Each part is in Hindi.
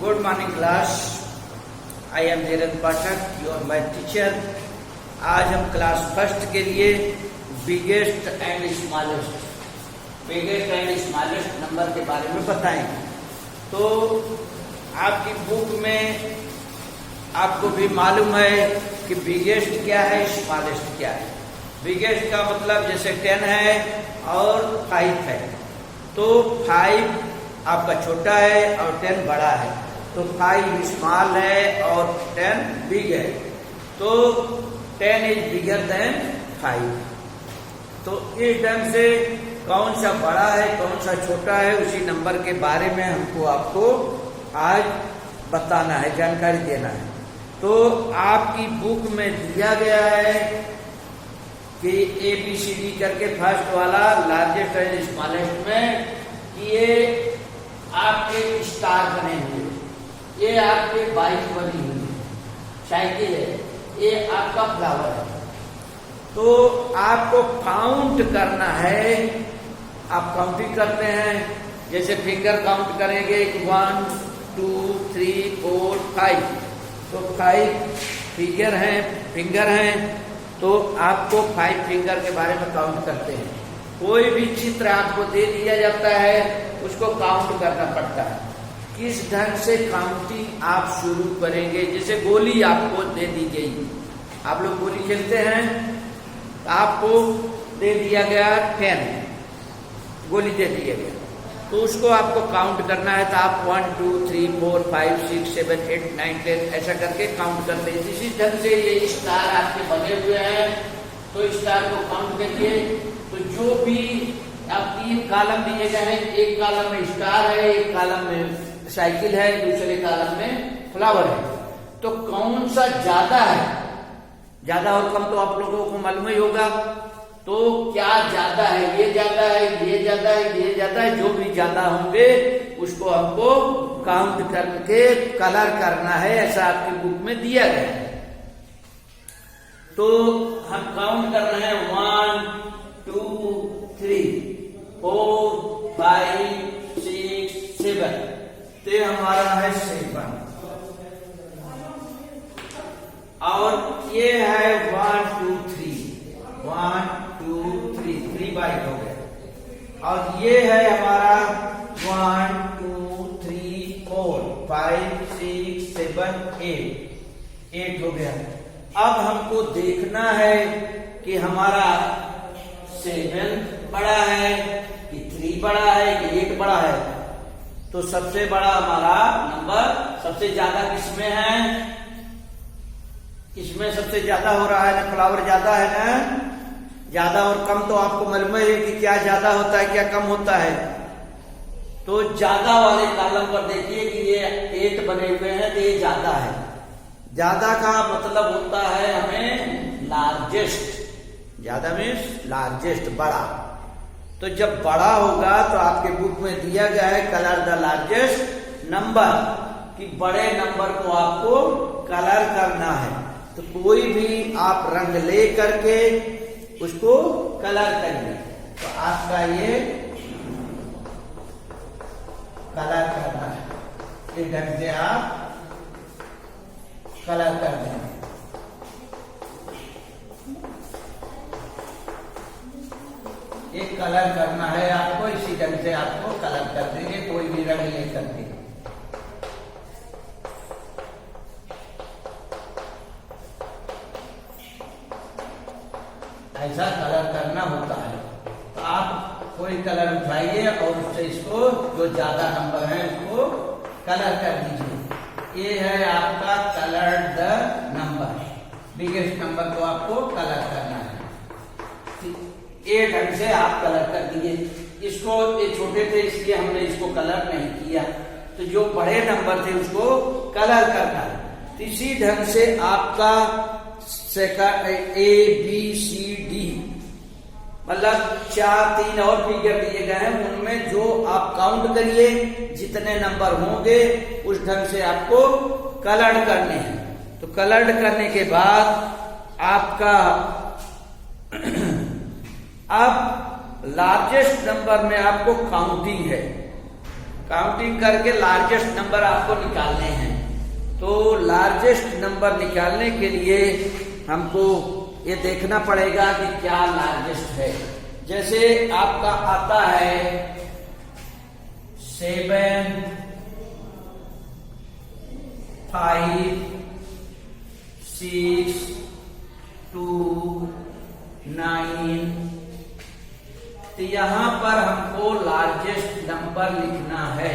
Good morning class. I am Dhiren Pathak, your math teacher. आज हम क्लास फर्स्ट के लिए बिगेस्ट एंड स्मॉलेस्ट नंबर के बारे में बताएंगे। तो आपकी बुक में आपको भी मालूम है कि बिगेस्ट क्या है, स्मॉलेस्ट क्या है। बिगेस्ट का मतलब जैसे 10 है और 5 है, तो 5 आपका छोटा है और 10 बड़ा है, तो 5 स्मॉल है और 10 बिग है, तो 10 इज बिगर देन 5। तो इस ढंग से कौन सा बड़ा है कौन सा छोटा है उसी नंबर के बारे में हमको आपको आज बताना है, जानकारी देना है। तो आपकी बुक में दिया गया है कि ABCD करके फर्स्ट वाला लार्जेस्ट एंड स्मॉलेस्ट में कि ये आपके स्टार बने हुए, ये आपके बाइक बनी हुई साइकिल है, ये आपका फ्लावर है। तो आपको काउंट करना है। आप काउंटिंग करते हैं, जैसे फिंगर काउंट करेंगे 1 2 3 4 5, तो 5 फिंगर हैं, तो आपको 5 फिंगर के बारे में काउंट करते हैं। कोई भी चित्र आपको दे दिया जाता है उसको काउंट करना पड़ता है। किस ढंग से काउंटिंग आप शुरू करेंगे, जैसे गोली आपको दे दी गई, आप लोग गोली खेलते हैं, आपको दे दिया गया 10 गोली दे दिया गया, तो उसको आपको काउंट करना है। तो आप 1 2 3 4 5 6 7 8 9 10 ऐसा करके काउंट करते हैं। इसी ढंग से ये स्टार आपके बने हुए हैं, तो स्टार को काउंट करिए। तो जो भी आप 3 कॉलम दिए गए हैं, एक कॉलम में स्टार है, एक कॉलम में साइकिल है, दूसरे कॉलम में फ्लावर है, तो कौन सा ज्यादा है, ज्यादा और कम तो आप लोगों को मालूम ही होगा। तो क्या ज्यादा है, ये ज्यादा है, ये ज्यादा है, ये ज्यादा है, जो भी ज्यादा होंगे उसको हमको काउंट करके कलर करना है, ऐसा आपकी बुक में दिया गया है। तो हम काउंट कर रहे हैं 1 2 3 4 5 6 7, तो हमारा है 7, और ये है 1 2 3 1 2 3 बाइक हो गया, और ये है हमारा 1 2 3 4 5 6 7 8 हो गया। अब हमको देखना है कि हमारा 7 बड़ा है कि 3 बड़ा है कि 8 बड़ा है। तो सबसे बड़ा हमारा नंबर सबसे ज्यादा किसमें है, इसमें सबसे ज्यादा हो रहा है ना, फ्लावर ज्यादा है ना। ज्यादा और कम तो आपको मालूम है कि क्या ज्यादा होता है क्या कम होता है। तो ज्यादा वाले कॉलम पर देखिए कि ये 8 बने हुए हैं, तो ये ज्यादा है। ज्यादा का मतलब होता है हमें लार्जेस्ट, ज्यादा मीन्स लार्जेस्ट, बड़ा। तो जब बड़ा होगा तो आपके बुक में दिया गया है कलर द लार्जेस्ट नंबर, कि बड़े नंबर को आपको कलर करना है। तो कोई भी आप रंग ले करके उसको कलर करिए। तो आपका ये कलर करना है, इस ढंग से आप कलर कर दें। एक कलर करना है आपको, इसी ढंग से आपको कलर कर देंगे, कोई भी रंग ले करके। ऐसा कलर करना होता है। तो आप कोई कलर उठाइए और उससे इसको जो ज्यादा नंबर है उसको कलर कर दीजिए। ये है आपका colour the number, biggest number को आपको कलर करना है। ये ढंग से आप कलर कर दीजिए। इसको ये छोटे थे इसलिए हमने इसको कलर नहीं किया, तो जो बड़े नंबर थे उसको कलर करना है। इसी ढंग से आपका ABCD मतलब 3 और फिगर दिए गए हैं, उनमें जो आप काउंट करिए जितने नंबर होंगे उस ढंग से आपको कलर करने हैं। तो कलर करने के बाद आपका अब लार्जेस्ट नंबर में आपको काउंटिंग है। काउंटिंग करके लार्जेस्ट नंबर आपको निकालने हैं। तो लार्जेस्ट नंबर निकालने के लिए हमको ये देखना पड़ेगा कि क्या लार्जेस्ट है। जैसे आपका आता है 7, 5, 6, 2, 9, तो यहां पर हमको लार्जेस्ट नंबर लिखना है।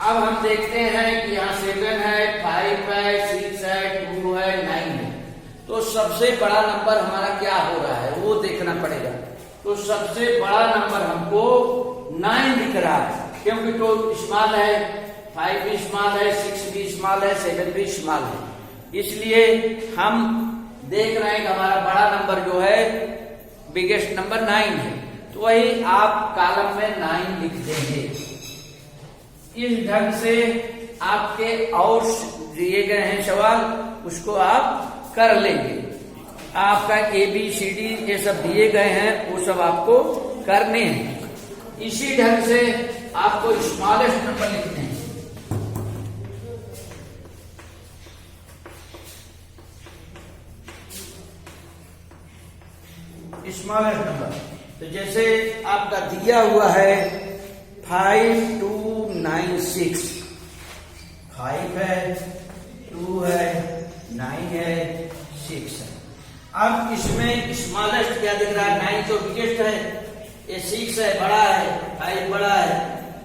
अब हम देखते हैं कि यहाँ 7 है, 5 है, 6 है, 2 है, 9 है। तो सबसे बड़ा नंबर हमारा क्या हो रहा है वो देखना पड़ेगा। तो सबसे बड़ा नंबर हमको 9 दिख रहा है, क्योंकि तो स्मॉल है, 5 भी स्मॉल है, 6 भी स्मॉल है, 7 भी स्मॉल है। इसलिए हम देख रहे हैं कि हमारा बड़ा नंबर जो है बिगेस्ट नंबर 9 है। तो वही आप कॉलम में 9 लिख देंगे। इस ढंग से आपके और दिए गए हैं सवाल, उसको आप कर लेंगे। आपका ABCD ये सब दिए गए हैं, वो सब आपको करने हैं। इसी ढंग से आपको स्मॉलेस्ट नंबर लिखने हैं। स्मॉलेस्ट नंबर तो जैसे आपका दिया हुआ है 5296, 5 है, 2 है, 9 है, 6 है। अब इसमें स्मॉलेस्ट क्या दिख रहा है? 9 तो बिगेस्ट है, ये 6 है बड़ा है, 5 बड़ा है,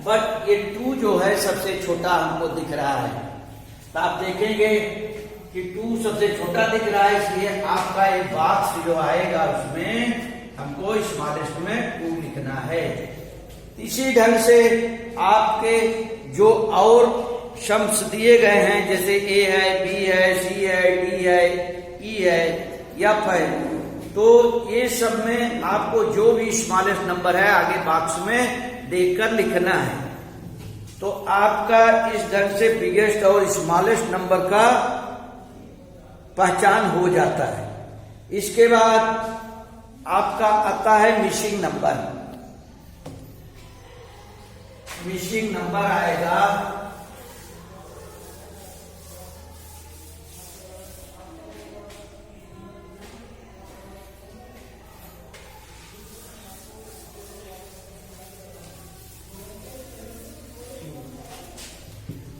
बट ये 2 जो है सबसे छोटा हमको दिख रहा है। तो आप देखेंगे कि 2 सबसे छोटा दिख रहा है, इसलिए आपका एक बॉक्स जो आएगा उसमें हमको स्मॉलेस्ट में 2 लिखना है। इसी ढंग से आपके जो और शम्स दिए गए हैं, जैसे A है, B है, C है, D है, E है, F है, तो ये सब में आपको जो भी स्मॉलेस्ट नंबर है आगे बॉक्स में देखकर लिखना है। तो आपका इस ढंग से बिगेस्ट और स्मॉलेस्ट नंबर का पहचान हो जाता है। इसके बाद आपका आता है मिसिंग नंबर। मिसिंग नंबर आएगा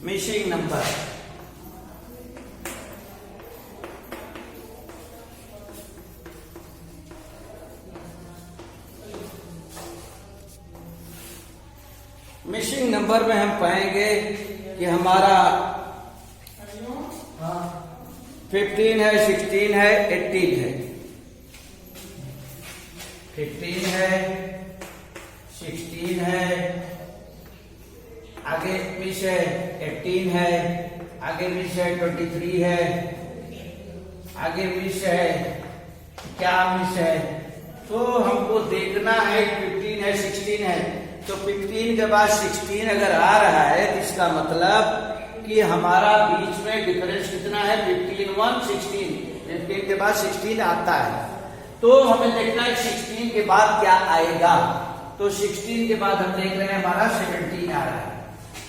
मिसिंग नंबर। मिसिंग नंबर में हम पाएंगे कि हमारा 15 है, 16 है, 18 है, 15 है, 16 है, आगे मिस है 18 है, आगे मिस है 23 है, आगे मिस है, क्या मिस है? तो हमको देखना है 15 है, 16 है, तो 15 के बाद 16 अगर आ रहा है तो इसका मतलब कि हमारा बीच में डिफरेंस कितना है? 15, 1, 16। 15 के बाद 16 आता है, तो हमें देखना है 16 के बाद क्या आएगा। तो 16 के बाद हम देख रहे हैं हमारा 17 आ रहा है,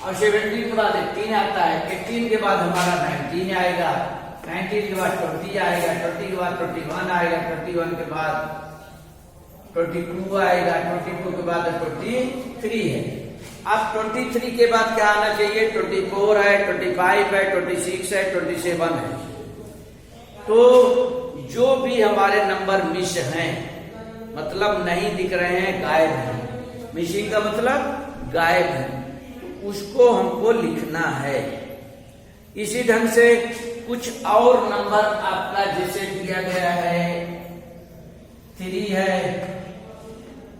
और 17 के बाद 18 आता है, 18 के बाद हमारा 19 आएगा, 19 के बाद 20 आएगा, 20 के बाद 21 आएगा, 21 के बाद 22 आएगा, 22 के बाद 23 है। अब 23 के बाद क्या आना चाहिए? 24 है, 25 है, 26 है, 27 है। तो जो भी हमारे नंबर मिस हैं, मतलब नहीं दिख रहे हैं, गायब हैं, मिसिंग का मतलब गायब है, तो उसको हमको लिखना है। इसी ढंग से कुछ और नंबर आपका जैसे दिया गया है 3 है,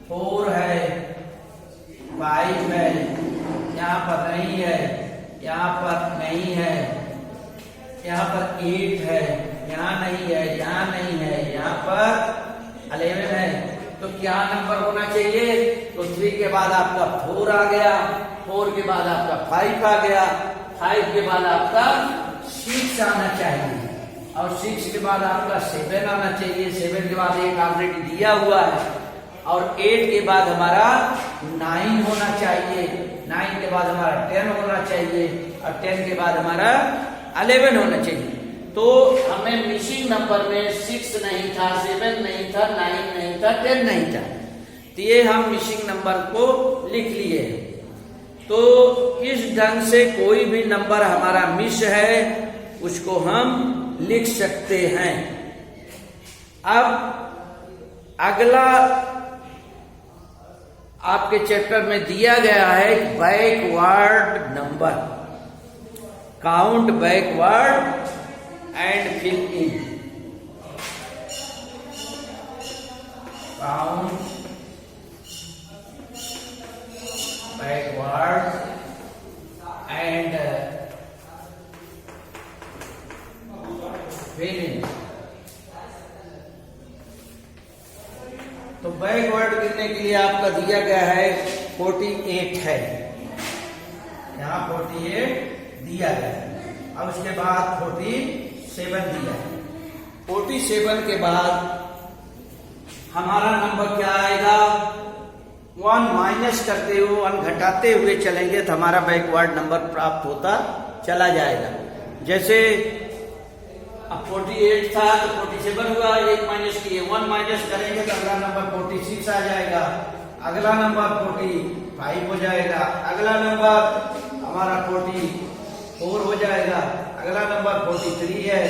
4 है, 5 है, यहाँ पर नहीं है, यहाँ पर नहीं है, यहाँ पर 8 है, यहाँ नहीं है, यहाँ नहीं है, यहाँ पर 11 है। तो क्या नंबर होना चाहिए? तो 3 के बाद आपका 4 आ गया, 4 के बाद आपका 5 आ गया, 5 के बाद आपका 6 आना चाहिए, और 6 के बाद आपका 7 आना चाहिए, 7 के बाद 1 ऑलरेडी दिया हुआ है, और 8 के बाद हमारा 9 होना चाहिए, 9 के बाद हमारा 10 होना चाहिए और 10 के बाद हमारा 11 होना चाहिए। तो हमें मिसिंग नंबर में 6 नहीं था, 7 नहीं था, 9 नहीं था, 10 नहीं था, तो ये हम मिसिंग नंबर को लिख लिए। तो इस ढंग से कोई भी नंबर हमारा मिस है उसको हम लिख सकते हैं। अब अगला आपके चैप्टर में दिया गया है backward number, count backward and fill in. Count backward and fill in. तो बैकवर्ड गिनने के लिए आपका दिया गया है 48 है, यहाँ 48 दिया गया है। अब उसके बाद 47 दिया है। 47 के बाद हमारा नंबर क्या आएगा? 1 माइनस करते हुए 1 घटाते हुए चलेंगे तो हमारा बैकवर्ड नंबर प्राप्त होता चला जाएगा। जैसे अब 48 था तो 47 हुआ, 1 माइनस किए, 1 माइनस करेंगे तो अगला नंबर 46 आ जाएगा, अगला नंबर 45 हो जाएगा, अगला नंबर हमारा 44 हो जाएगा, अगला नंबर 43 है,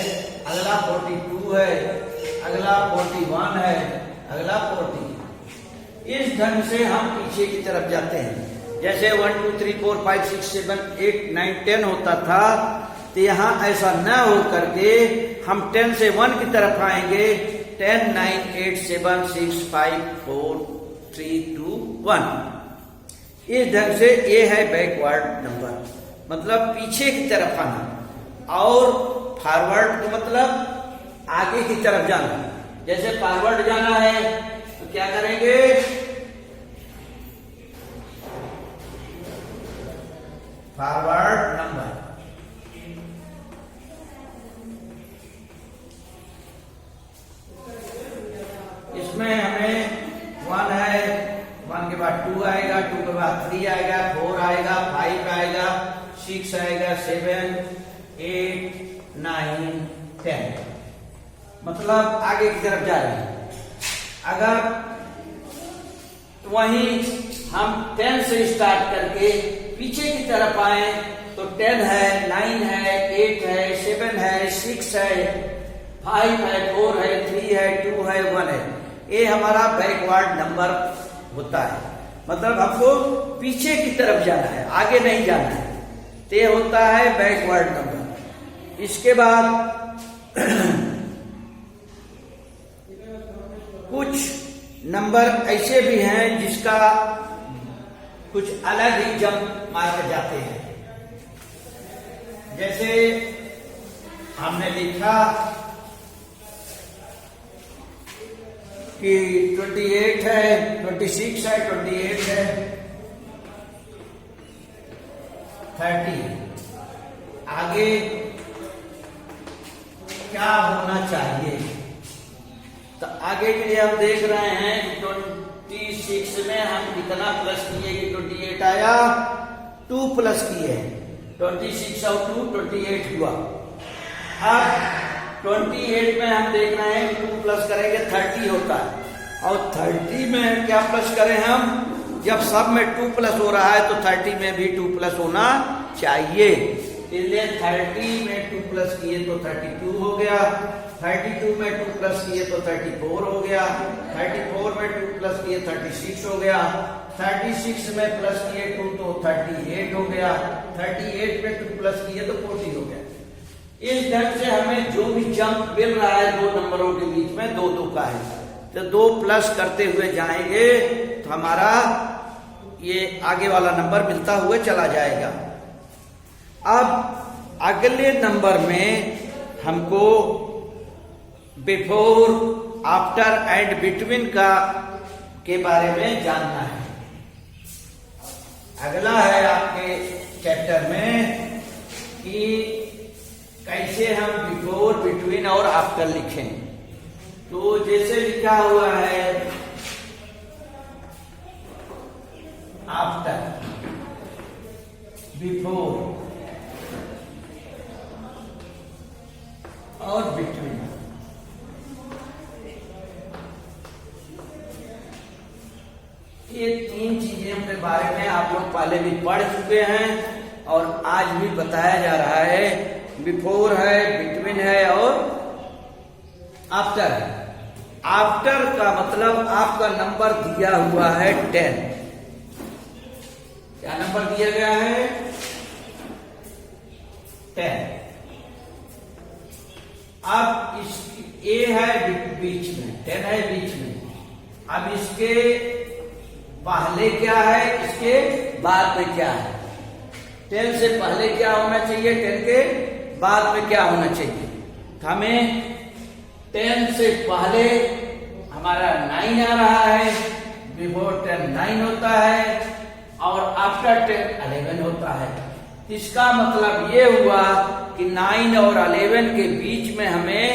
अगला 42 है, अगला 41 है, अगला 40। इस ढंग से हम पीछे की तरफ जाते हैं। जैसे 1 2 3 4 5 6 7 8 9 10 होता था, तो यहाँ ऐसा न हो करके हम 10 से 1 की तरफ आएंगे। 10 9 8 7 6 5 4 3 2 1। इस ढंग से ये है बैकवर्ड नंबर, मतलब पीछे की तरफ आना। और फॉरवर्ड का मतलब आगे की तरफ जाना। जैसे फॉरवर्ड जाना है तो क्या करेंगे? फॉरवर्ड नंबर, इसमें हमें 1 है, 1 के बाद 2 आएगा, 2 के बाद 3 आएगा, 4 आएगा, 5 आएगा, 6 आएगा, 7 8 9 10, मतलब आगे की तरफ जा रहे हैं। अगर वहीं हम 10 से स्टार्ट करके पीछे की तरफ आए तो 10 है, 9 है, 8 है, 7 है, 6 है, 5 है, 4 है, 3 है, 2 है, 1 है। ये हमारा बैकवर्ड नंबर होता है, मतलब हमको पीछे की तरफ जाना है, आगे नहीं जाना है, तो ये होता है बैकवर्ड नंबर। इसके बाद कुछ नंबर ऐसे भी हैं जिसका कुछ अलग ही जंप मार जाते हैं। जैसे हमने लिखा कि 28 है, 26 है, 28 है, 30। आगे क्या होना चाहिए? तो आगे के लिए हम देख रहे हैं कि 26 में हम कितना प्लस किए कि 28 आया, 2 प्लस किए, 26 और 2 28 हुआ। अब 28 में हम देख रहे हैं कि 2 प्लस करेंगे 30 होता है, और 30 में क्या प्लस करें हम? जब सब में 2 प्लस हो रहा है तो 30 में भी 2 प्लस होना चाहिए। इसलिए 30 में 2 प्लस किए तो 32 हो गया, 32 में 2 प्लस किए तो 34 हो गया, 34 में 2 प्लस किए 36 हो गया, 36 में प्लस किए 2 तो 38 हो गया, 38 में 2 प्लस किए तो 40 हो गया। इस ढंग से हमें जो भी जंप मिल रहा है दो नंबरों के बीच में 2 का है, तो 2 प्लस करते हुए जाएंगे तो हमारा ये आगे वाला नंबर मिलता हुआ चला जाएगा। अब अगले नंबर में हमको बिफोर, आफ्टर एंड बिटवीन के बारे में जानना है। अगला है आपके चैप्टर में कि कैसे हम बिफोर, बिटवीन और आफ्टर लिखें। तो जैसे लिखा हुआ है आफ्टर, बिफोर और बिटवीन। ये तीन चीजों के बारे में आप लोग पहले भी पढ़ चुके हैं और आज भी बताया जा रहा है। बिफोर है, बिटवीन है और आफ्टर है। आफ्टर का मतलब आपका नंबर दिया हुआ है 10। क्या नंबर दिया गया है? 10। अब इस ए है बीच में, 10 है बीच में। अब इसके पहले क्या है, इसके बाद में क्या है? 10 से पहले क्या होना चाहिए, 10 के बाद में क्या होना चाहिए? हमें 10 से पहले हमारा 9 आ रहा है, बिफोर 10 9 होता है और आफ्टर 10 11 होता है। इसका मतलब ये हुआ कि 9 और 11 के बीच में हमें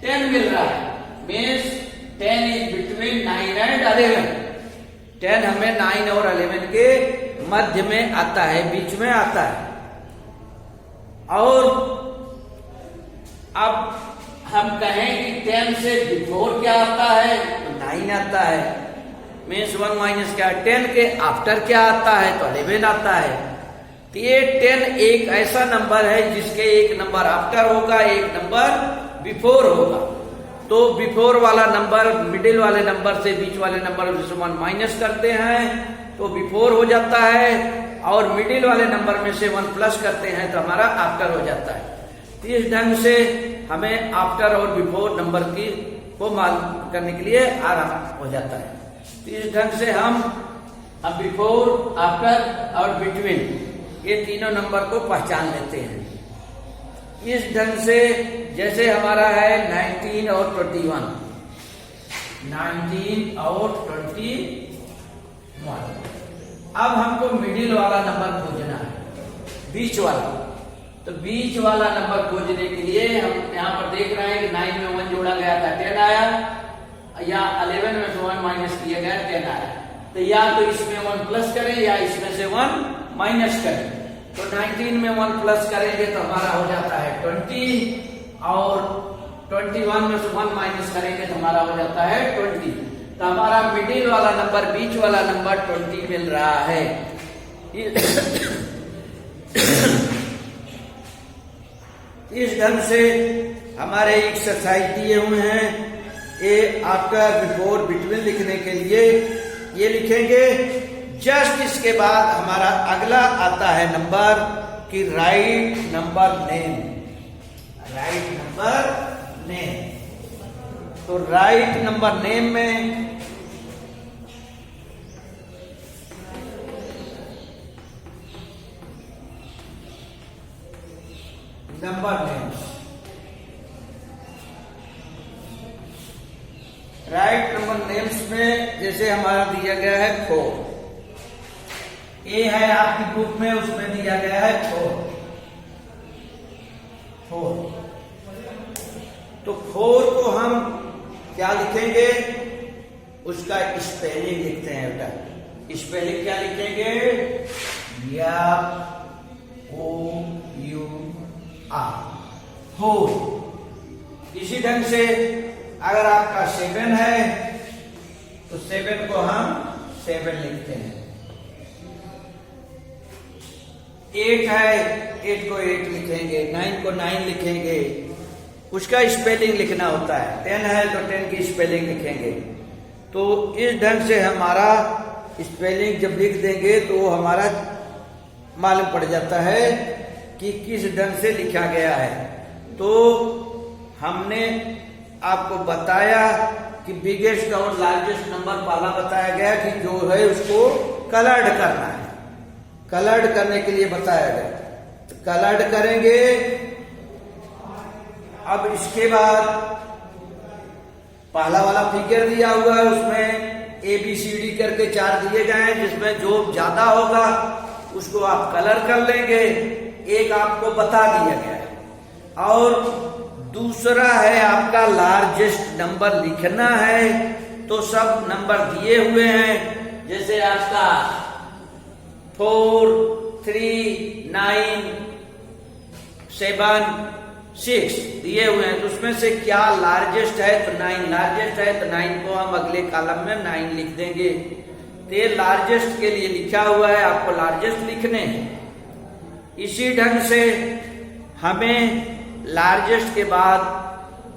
10 मिल रहा है। Means 10 is between 9 and 11। 10 हमें 9 और 11 के मध्य में आता है, बीच में आता है। और अब हम कहें कि 10 से बिफोर क्या आता है, तो 9 आता है। मीन्स 1 माइनस क्या, 10 के आफ्टर क्या आता है, तो 11 आता है। तो ये 10 एक ऐसा नंबर है जिसके एक नंबर आफ्टर होगा, एक नंबर बिफोर होगा। तो बिफोर वाला नंबर मिडिल वाले नंबर से, बीच वाले नंबर से 1 माइनस करते हैं तो बिफोर हो जाता है, और मिडिल वाले नंबर में से 1 प्लस करते हैं तो हमारा आफ्टर हो जाता है। तो इस ढंग से हमें आफ्टर और बिफोर नंबर की को मालूम करने के लिए आराम हो जाता है। तो इस ढंग से हम बिफोर, आफ्टर और बिटवीन ये तीनों नंबर को पहचान लेते हैं। इस ढंग से जैसे हमारा है 19 और 21, 19 और 21। अब हमको मिडिल वाला नंबर खोजना है, बीच वाला। तो बीच वाला नंबर खोजने के लिए हम यहाँ पर देख रहे हैं कि 9 में 1 जोड़ा गया था 10 आया, या 11 में से 1 माइनस किया गया 10 आया। तो या तो इसमें 1 प्लस करें या इसमें से 1 माइनस करें। तो 19 में 1 प्लस करेंगे तो हमारा हो जाता है 20, और 21 में से 1 माइनस करेंगे तो हमारा हो जाता है 20। तो हमारा मिडिल वाला नंबर, बीच वाला नंबर 20 मिल रहा है। इस ढंग से हमारे एक्सरसाइज दिए हुए हैं। ए आफ्टर, बिफोर, बिटवीन लिखने के लिए ये लिखेंगे। जस्ट इसके बाद हमारा अगला आता है नंबर कि right number name. Right number name. तो राइट नंबर नेम में number names, right number names में जैसे हमारा दिया गया है 4। ए है आपकी बुक में, उसमें दिया गया है 4। तो 4 को हम क्या लिखेंगे, उसका स्पेलिंग लिखते हैं बेटा। स्पेलिंग क्या लिखेंगे, या ओ यू आर, 4। इसी ढंग से अगर आपका 7 है तो 7 को हम 7 लिखते हैं। 8 है, 8 को 8 लिखेंगे, 9 को 9 लिखेंगे, उसका स्पेलिंग लिखना होता है। 10 है तो 10 की स्पेलिंग लिखेंगे। तो इस ढंग से हमारा स्पेलिंग जब लिख देंगे तो वो हमारा मालूम पड़ जाता है कि किस ढंग से लिखा गया है। तो हमने आपको बताया कि बिगेस्ट और लार्जेस्ट नंबर पहला बताया गया कि जो है उसको कलर्ड करना है। कलर्ड करने के लिए बताया गया, तो कलर्ड करेंगे। अब इसके बाद पहला वाला फिगर दिया हुआ है, उसमें ABCD करके 4 दिए गए हैं, जिसमें जो ज्यादा होगा उसको आप कलर कर लेंगे। एक आपको बता दिया गया है, और दूसरा है आपका लार्जेस्ट नंबर लिखना है। तो सब नंबर दिए हुए हैं, जैसे आपका 4, 3, 9, 7, 6 दिए हुए हैं, तो उसमें से क्या लार्जेस्ट है, तो 9 लार्जेस्ट है, तो 9 को हम अगले कॉलम में 9 लिख देंगे। तो ये लार्जेस्ट के लिए लिखा हुआ है, आपको लार्जेस्ट लिखने हैं। इसी ढंग से हमें लार्जेस्ट के बाद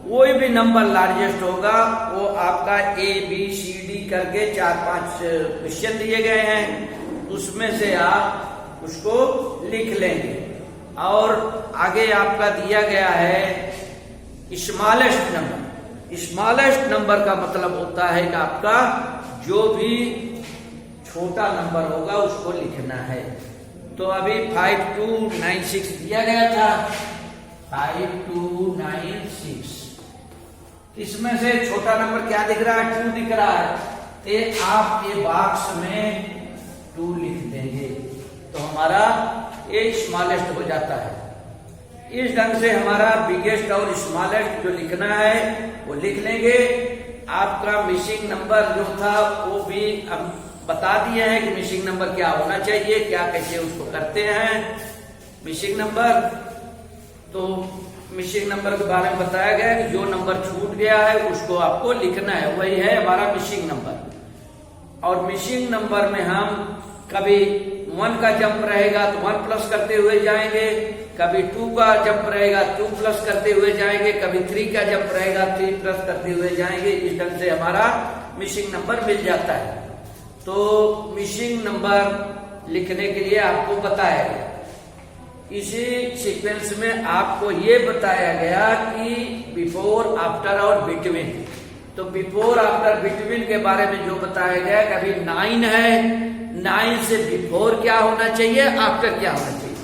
कोई भी नंबर लार्जेस्ट होगा वो आपका ABCD करके 4-5 क्वेश्चन दिए गए हैं, उसमें से आप उसको लिख लेंगे। और आगे आपका दिया गया है स्मॉलेस्ट नंबर। स्मॉलेस्ट नंबर का मतलब होता है कि आपका जो भी छोटा नंबर होगा उसको लिखना है। तो अभी 5296 दिया गया था, 5296, इसमें से छोटा नंबर क्या दिख रहा है, 2 दिख रहा है, तो आप ये बॉक्स में 2 लिख देंगे, तो हमारा ये स्मॉलेस्ट हो जाता है। इस ढंग से हमारा बिगेस्ट और स्मॉलेस्ट जो लिखना है वो लिख लेंगे। आपका मिसिंग नंबर जो था वो भी अब बता दिए हैं कि मिसिंग नंबर क्या होना चाहिए, क्या कैसे उसको करते हैं मिसिंग नंबर। तो मिसिंग नंबर के बारे में बताया गया कि जो नंबर छूट गया है उसको आपको लिखना है, वही है हमारा मिसिंग नंबर। और मिसिंग नंबर में हम कभी 1 का जंप रहेगा तो 1 प्लस करते हुए जाएंगे, कभी 2 का जंप रहेगा 2 प्लस करते हुए जाएंगे, कभी 3 का जंप रहेगा 3 प्लस करते हुए जाएंगे। इस ढंग से हमारा मिसिंग नंबर मिल जाता है। तो मिसिंग नंबर लिखने के लिए आपको बताया गया। इसी सीक्वेंस में आपको ये बताया गया कि बिफोर, आफ्टर और बिटवीन। तो बिफोर, आफ्टर, बिटवीन के बारे में जो बताया गया कि अभी 9 है, 9 से बिफोर क्या होना चाहिए, आफ्टर क्या होना चाहिए।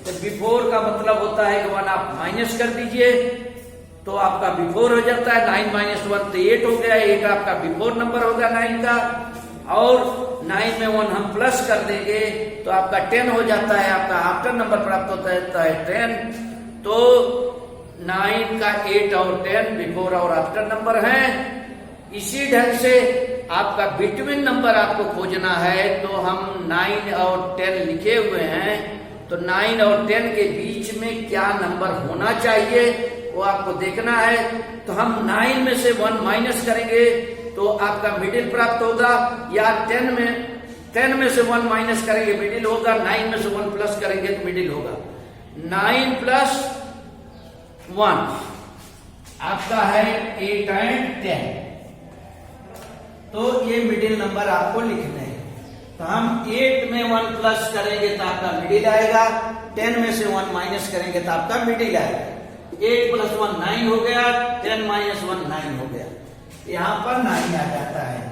तो बिफोर का मतलब होता है कि 1 आप माइनस कर दीजिए तो आपका बिफोर हो जाता है। 9 माइनस 1 तो 8 हो गया, 8 आपका बिफोर नंबर होगा 9 का। और 9 में 1 हम प्लस कर देंगे तो आपका 10 हो जाता है, आपका आफ्टर नंबर प्राप्त होता है 10। तो 9 का 8 और 10 बिफोर और आफ्टर नंबर है। इसी ढंग से आपका बिटवीन नंबर आपको खोजना है, तो हम 9 और 10 लिखे हुए हैं, तो 9 और 10 के बीच में क्या नंबर होना चाहिए वो आपको देखना है। तो हम 9 में से 1 माइनस करेंगे तो आपका मिडिल प्राप्त होगा, या 10 में से 1 माइनस करेंगे मिडिल होगा, 9 में से 1 प्लस करेंगे तो मिडिल होगा। 9 प्लस 1 आपका है 8 एंड 10। तो ये मिडिल नंबर आपको लिखने हैं। तो हम 8 में 1 प्लस करेंगे तो आपका मिडिल आएगा, 10 में से 1 माइनस करेंगे तो आपका मिडिल आएगा। 8 प्लस 1 9 हो गया, 10 माइनस 1 9 हो गया, यहाँ पर 9 आ जाता है।